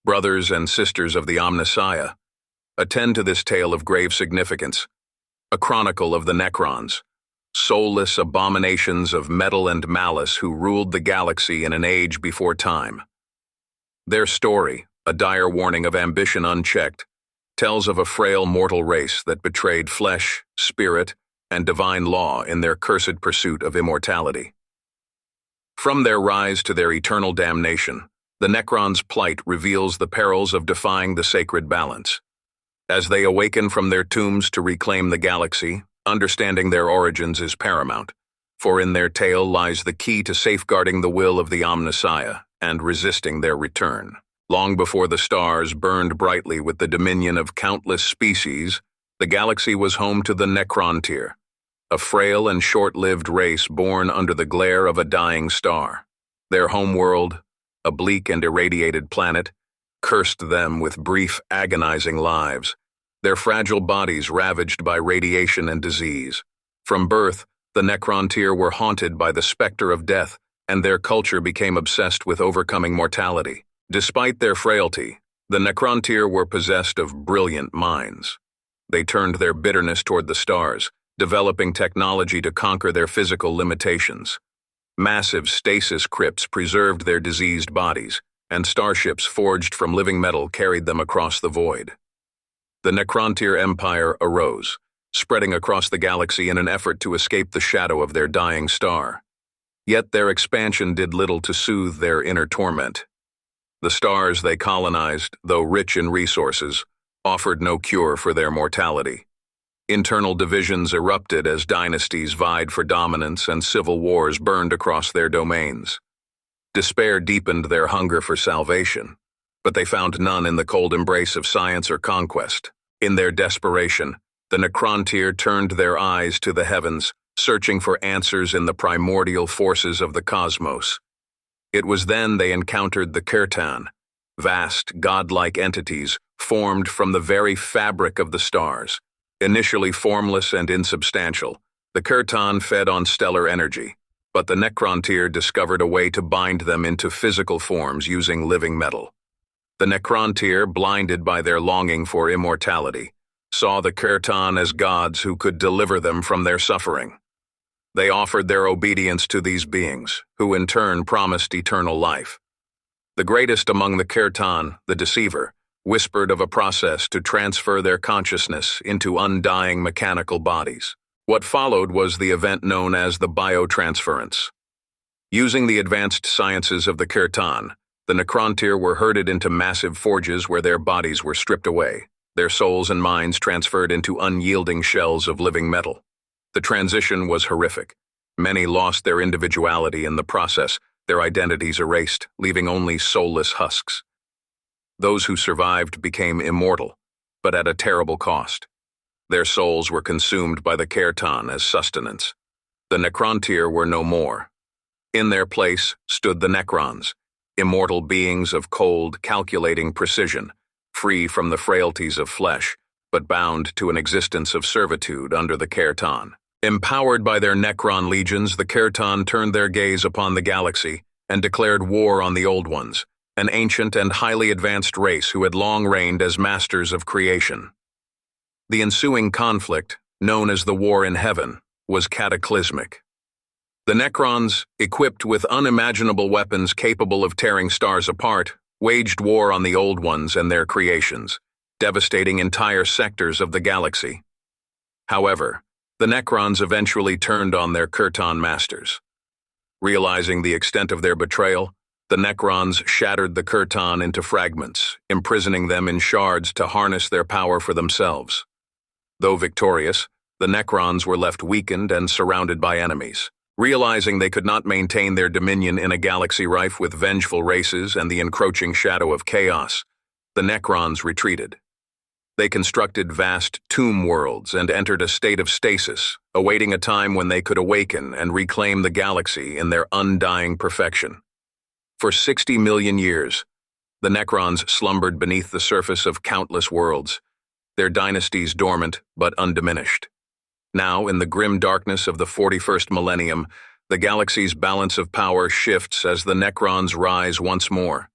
brothers and sisters of the Omnissiah, attend to this tale of grave significance, a chronicle of the Necrons, soulless abominations of metal and malice who ruled the galaxy in an age before time. Their story, a dire warning of ambition unchecked, tells of a frail mortal race that betrayed flesh, spirit, and divine law in their cursed pursuit of immortality. From their rise to their eternal damnation, the Necrons' plight reveals the perils of defying the sacred balance. As they awaken from their tombs to reclaim the galaxy, understanding their origins is paramount, for in their tale lies the key to safeguarding the will of the Omnissiah and resisting their return. Long before the stars burned brightly with the dominion of countless species, the galaxy was home to the Necrontyr, a frail and short-lived race born under the glare of a dying star. Their homeworld, a bleak and irradiated planet, cursed them with brief, agonizing lives, their fragile bodies ravaged by radiation and disease. From birth, the Necrontyr were haunted by the specter of death, and their culture became obsessed with overcoming mortality. Despite their frailty, the Necrontyr were possessed of brilliant minds. They turned their bitterness toward the stars, developing technology to conquer their physical limitations. Massive stasis crypts preserved their diseased bodies, and starships forged from living metal carried them across the void. The Necrontyr Empire arose, spreading across the galaxy in an effort to escape the shadow of their dying star. Yet their expansion did little to soothe their inner torment. The stars they colonized, though rich in resources, offered no cure for their mortality. Internal divisions erupted as dynasties vied for dominance and civil wars burned across their domains. Despair deepened their hunger for salvation, but they found none in the cold embrace of science or conquest. In their desperation, the Necrontyr turned their eyes to the heavens, searching for answers in the primordial forces of the cosmos. It was then they encountered the Kirtan, vast, godlike entities formed from the very fabric of the stars. Initially formless and insubstantial, the Kirtan fed on stellar energy, but the Necrontyr discovered a way to bind them into physical forms using living metal. The Necrontyr, blinded by their longing for immortality, saw the Kirtan as gods who could deliver them from their suffering. They offered their obedience to these beings, who in turn promised eternal life. The greatest among the Kirtan, the deceiver, whispered of a process to transfer their consciousness into undying mechanical bodies. What followed was the event known as the Biotransference. Using the advanced sciences of the Kirtan, the Necrontyr were herded into massive forges where their bodies were stripped away, their souls and minds transferred into unyielding shells of living metal. The transition was horrific. Many lost their individuality in the process, their identities erased, leaving only soulless husks. Those who survived became immortal, but at a terrible cost. Their souls were consumed by the Kirtan as sustenance. The Necrontyr were no more. In their place stood the Necrons, immortal beings of cold, calculating precision, free from the frailties of flesh, but bound to an existence of servitude under the Kirtan. Empowered by their Necron legions, the Kirtan turned their gaze upon the galaxy and declared war on the Old Ones, an ancient and highly advanced race who had long reigned as masters of creation. The ensuing conflict, known as the War in Heaven, was cataclysmic. The Necrons, equipped with unimaginable weapons capable of tearing stars apart, waged war on the Old Ones and their creations, devastating entire sectors of the galaxy. However, the Necrons eventually turned on their Kirtan masters. Realizing the extent of their betrayal, the Necrons shattered the Kirtan into fragments, imprisoning them in shards to harness their power for themselves. Though victorious, the Necrons were left weakened and surrounded by enemies. Realizing they could not maintain their dominion in a galaxy rife with vengeful races and the encroaching shadow of chaos, the Necrons retreated. They constructed vast tomb worlds and entered a state of stasis, awaiting a time when they could awaken and reclaim the galaxy in their undying perfection. For 60 million years, the Necrons slumbered beneath the surface of countless worlds, their dynasties dormant but undiminished. Now, in the grim darkness of the 41st millennium, the galaxy's balance of power shifts as the Necrons rise once more.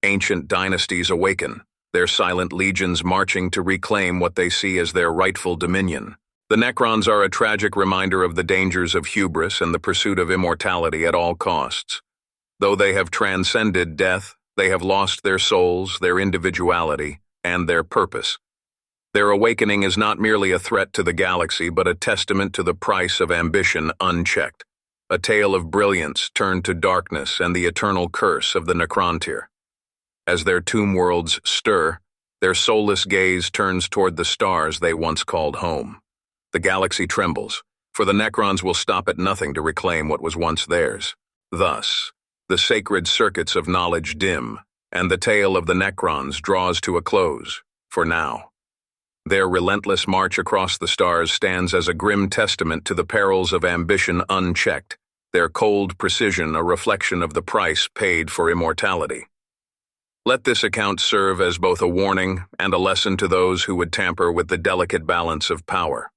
Ancient dynasties awaken, their silent legions marching to reclaim what they see as their rightful dominion. The Necrons are a tragic reminder of the dangers of hubris and the pursuit of immortality at all costs. Though they have transcended death, they have lost their souls, their individuality, and their purpose. Their awakening is not merely a threat to the galaxy, but a testament to the price of ambition unchecked. A tale of brilliance turned to darkness and the eternal curse of the Necrontyr. As their tomb worlds stir, their soulless gaze turns toward the stars they once called home. The galaxy trembles, for the Necrons will stop at nothing to reclaim what was once theirs. Thus, the sacred circuits of knowledge dim, and the tale of the Necrons draws to a close, for now. Their relentless march across the stars stands as a grim testament to the perils of ambition unchecked, their cold precision a reflection of the price paid for immortality. Let this account serve as both a warning and a lesson to those who would tamper with the delicate balance of power.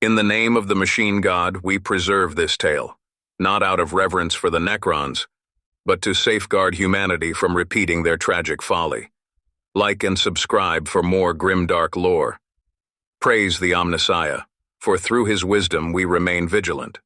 In the name of the machine god, we preserve this tale, not out of reverence for the Necrons, but to safeguard humanity from repeating their tragic folly. Like and subscribe for more grimdark lore. Praise the Omnissiah, for through his wisdom we remain vigilant.